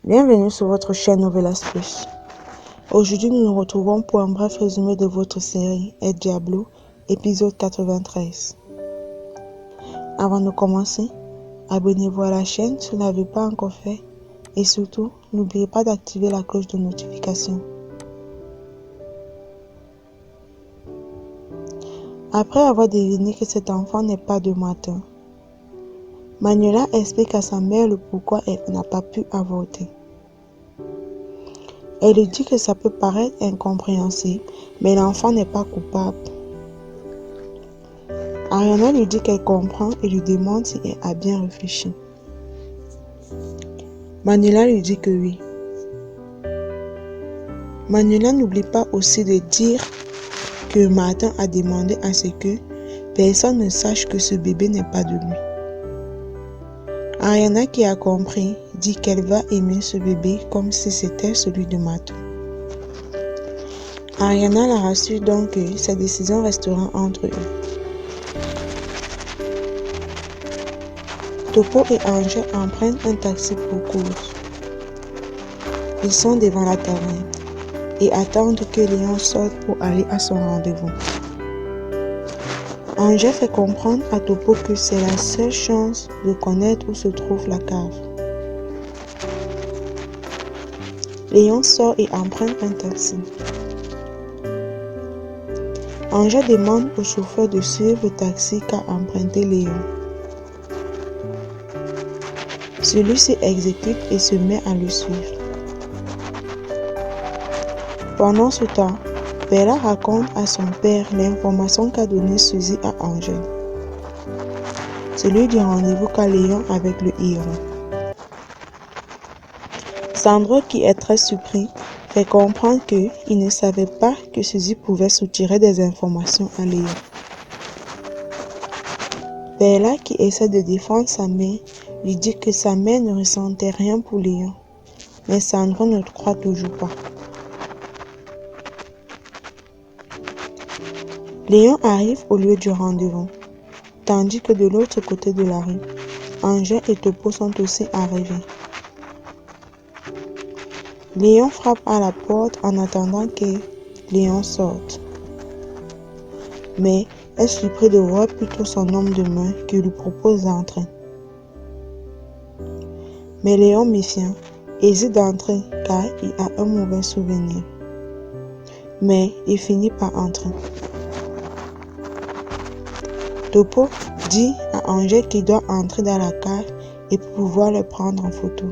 Bienvenue sur votre chaîne Novelas Plus. Aujourd'hui, nous nous retrouvons pour un bref résumé de votre série El Diablo, épisode 93. Avant de commencer, abonnez-vous à la chaîne si vous ne l'avez pas encore fait et surtout, n'oubliez pas d'activer la cloche de notification. Après avoir deviné que cet enfant n'est pas de Martin, Manuela explique à sa mère le pourquoi elle n'a pas pu avorter. Elle lui dit que ça peut paraître incompréhensible, mais l'enfant n'est pas coupable. Ariana lui dit qu'elle comprend et lui demande si elle a bien réfléchi. Manuela lui dit que oui. Manuela n'oublie pas aussi de dire que Martin a demandé à ce que personne ne sache que ce bébé n'est pas de lui. Ariana, qui a compris, dit qu'elle va aimer ce bébé comme si c'était celui de Martin. Ariana la rassure donc que sa décision restera entre eux. Topo et Angel empruntent un taxi pour course. Ils sont devant la taverne et attendent que Léon sorte pour aller à son rendez-vous. Angel fait comprendre à Topo que c'est la seule chance de connaître où se trouve la cave. Léon sort et emprunte un taxi. Angel demande au chauffeur de suivre le taxi qu'a emprunté Léon. Celui-ci exécute et se met à le suivre. Pendant ce temps, Bella raconte à son père l'information qu'a donnée Suzy à Angel. Celui du rendez-vous qu'a Léon avec le héros. Sandro, qui est très surpris, fait comprendre qu'il ne savait pas que Suzy pouvait soutirer des informations à Léon. Bella, qui essaie de défendre sa mère, lui dit que sa mère ne ressentait rien pour Léon, mais Sandro ne croit toujours pas. Léon arrive au lieu du rendez-vous, tandis que de l'autre côté de la rue, Angel et Topo sont aussi arrivés. Léon frappe à la porte en attendant que Léon sorte. Mais est surpris de voir plutôt son homme de main qui lui propose d'entrer. Mais Léon, méfiant, hésite d'entrer car il a un mauvais souvenir. Mais il finit par entrer. Topo dit à Angel qu'il doit entrer dans la cave et pouvoir le prendre en photo.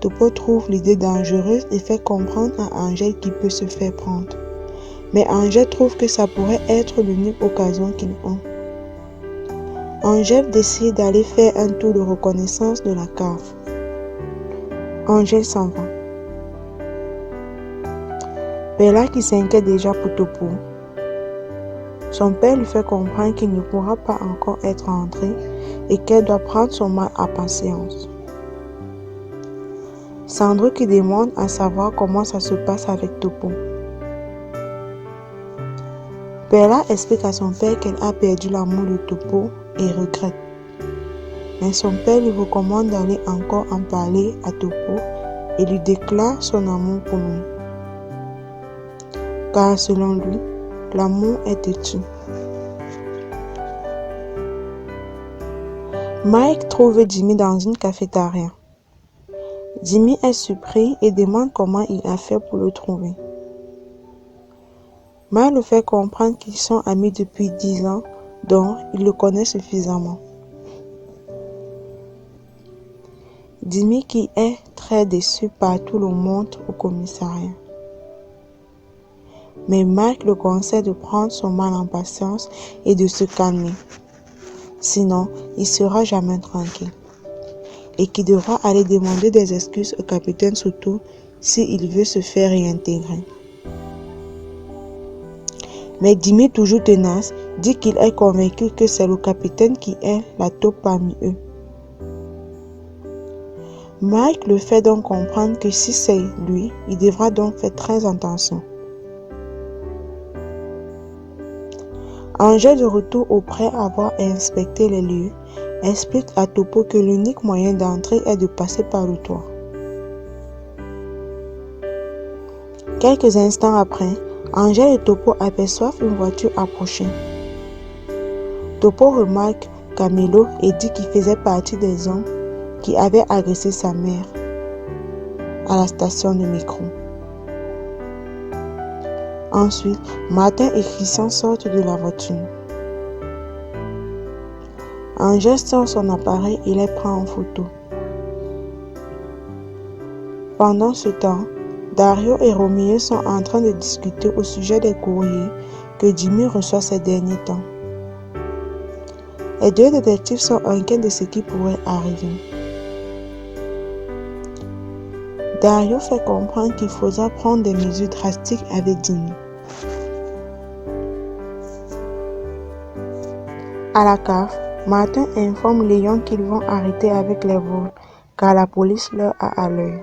Topo trouve l'idée dangereuse et fait comprendre à Angel qu'il peut se faire prendre. Mais Angel trouve que ça pourrait être l'unique occasion qu'ils ont. Angel décide d'aller faire un tour de reconnaissance de la cave. Angel s'en va. Bella, qui s'inquiète déjà pour Topo. Son père lui fait comprendre qu'il ne pourra pas encore être entré et qu'elle doit prendre son mal à patience. Sandro, qui demande à savoir comment ça se passe avec Topo. Bella explique à son père qu'elle a perdu l'amour de Topo et regrette. Mais son père lui recommande d'aller encore en parler à Topo et lui déclare son amour pour lui. Car selon lui, l'amour est têtu. Mike trouve Jimmy dans une cafétéria. Jimmy est surpris et demande comment il a fait pour le trouver. Mike le fait comprendre qu'ils sont amis depuis 10 ans, donc il le connaît suffisamment. Jimmy, qui est très déçu par tout le monde au commissariat. Mais Mike le conseille de prendre son mal en patience et de se calmer. Sinon, il ne sera jamais tranquille. Et qu'il devra aller demander des excuses au capitaine Soto s'il veut se faire réintégrer. Mais Jimmy, toujours tenace, dit qu'il est convaincu que c'est le capitaine qui est la taupe parmi eux. Mike le fait donc comprendre que si c'est lui, il devra donc faire très attention. Angel, de retour après avoir inspecté les lieux, explique à Topo que l'unique moyen d'entrer est de passer par le toit. Quelques instants après, Angèle et Topo aperçoivent une voiture approcher. Topo remarque Camilo et dit qu'il faisait partie des hommes qui avaient agressé sa mère à la station de métro. Ensuite, Martin et Christian sortent de la voiture. Angèle sort son appareil et les prend en photo. Pendant ce temps, Dario et Roméo sont en train de discuter au sujet des courriers que Jimmy reçoit ces derniers temps. Les deux détectives sont inquiets de ce qui pourrait arriver. Dario fait comprendre qu'il faudra prendre des mesures drastiques avec Jimmy. À la cave, Martin informe Léon qu'ils vont arrêter avec les vols car la police leur a à l'œil.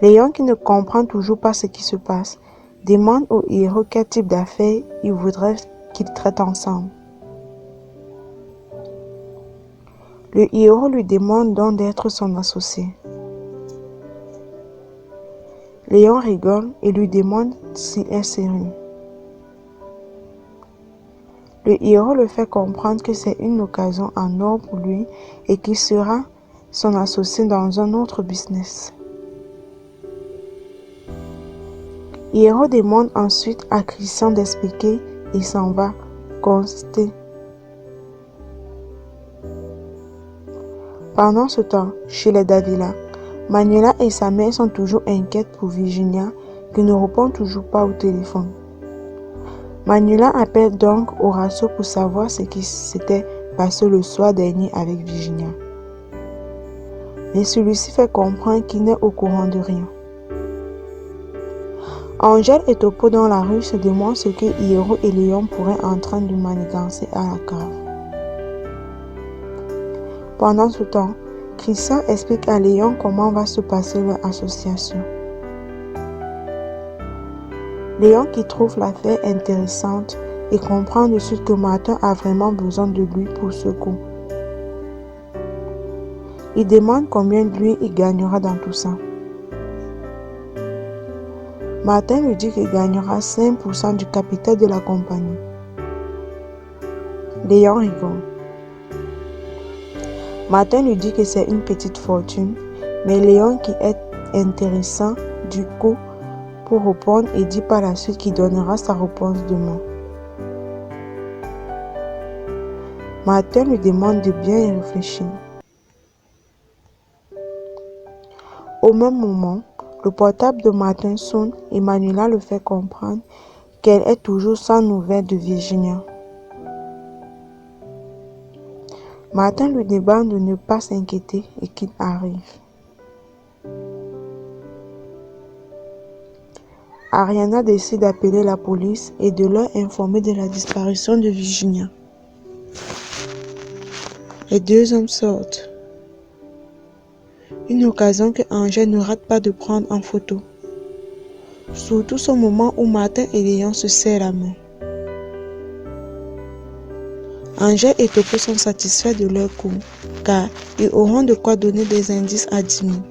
Léon, qui ne comprend toujours pas ce qui se passe, demande au héros quel type d'affaires il voudrait qu'ils traitent ensemble. Le héros lui demande donc d'être son associé. Léon rigole et lui demande s'il est sérieux. Le héros le fait comprendre que c'est une occasion en or pour lui et qu'il sera son associé dans un autre business. Le héros demande ensuite à Christian d'expliquer et s'en va constater. Pendant ce temps, chez les Davila, Manuela et sa mère sont toujours inquiètes pour Virginia qui ne répond toujours pas au téléphone. Manuela appelle donc Horacio pour savoir ce qui s'était passé le soir dernier avec Virginia. Mais celui-ci fait comprendre qu'il n'est au courant de rien. Angèle et Topo dans la rue se demandent ce que Hiro et Léon pourraient en train de manigancer à la cave. Pendant ce temps, Christian explique à Léon comment va se passer leur association. Léon, qui trouve l'affaire intéressante et comprend de suite que Martin a vraiment besoin de lui pour ce coup. Il demande combien lui il gagnera dans tout ça. Martin lui dit qu'il gagnera 5% du capital de la compagnie. Léon rigole. Martin lui dit que c'est une petite fortune, mais Léon, qui est intéressant du coup pour répondre, et dit par la suite qu'il donnera sa réponse demain. Martin lui demande de bien y réfléchir. Au même moment, le portable de Martin sonne et Manuela le fait comprendre qu'elle est toujours sans nouvelles de Virginia. Martin lui demande de ne pas s'inquiéter et qu'il arrive. Ariana décide d'appeler la police et de leur informer de la disparition de Virginia. Les deux hommes sortent. Une occasion que Angèle ne rate pas de prendre en photo. Surtout ce moment où Martin et Léon se serrent la main. Angèle et Topo sont satisfaits de leur coup, car ils auront de quoi donner des indices à Jimmy.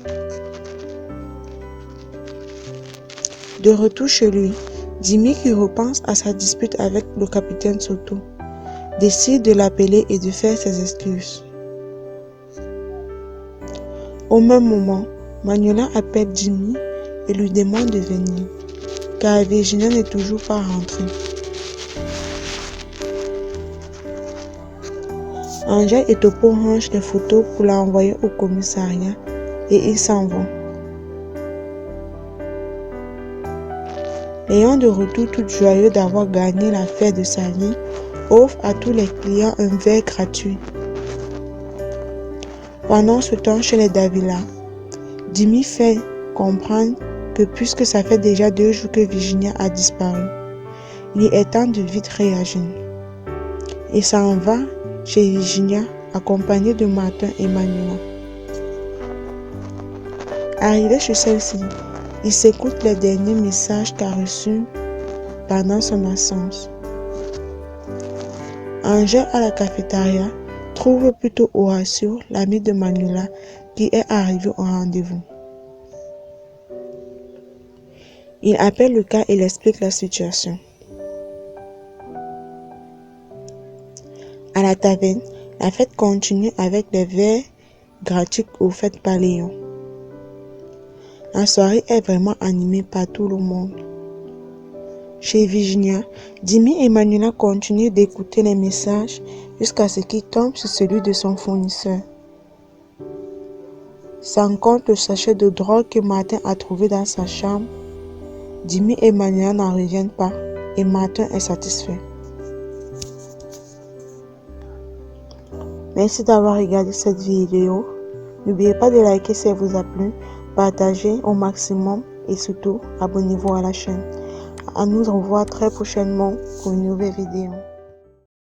De retour chez lui, Jimmy, qui repense à sa dispute avec le capitaine Soto, décide de l'appeler et de faire ses excuses. Au même moment, Manuela appelle Jimmy et lui demande de venir, car Virginia n'est toujours pas rentrée. Angèle et Topo rangent les photos pour l'envoyer au commissariat et ils s'en vont. Léon, de retour tout joyeux d'avoir gagné l'affaire de sa vie, offre à tous les clients un verre gratuit. Pendant ce temps, chez les Davila, Jimmy fait comprendre que puisque ça fait déjà 2 jours que Virginia a disparu, il est temps de vite réagir. Il s'en va chez Virginia, accompagné de Martin et Manuela. Arrivé chez celle-ci, il s'écoute les derniers messages qu'a reçus pendant son absence. Angèle à la cafétéria trouve plutôt Horacio, l'ami de Manuela, qui est arrivé au rendez-vous. Il appelle Lucas et l'explique la situation. À la taverne, la fête continue avec des verres gratuits offerts par Léon. La soirée est vraiment animée par tout le monde. Chez Virginia, Jimmy et Manuela continuent d'écouter les messages jusqu'à ce qu'ils tombent sur celui de son fournisseur. Sans compte le sachet de drogue que Martin a trouvé dans sa chambre, Jimmy et Manuela n'en reviennent pas et Martin est satisfait. Merci d'avoir regardé cette vidéo. N'oubliez pas de liker si elle vous a plu, partagez au maximum et surtout abonnez-vous à la chaîne. À nous revoir très prochainement pour une nouvelle vidéo.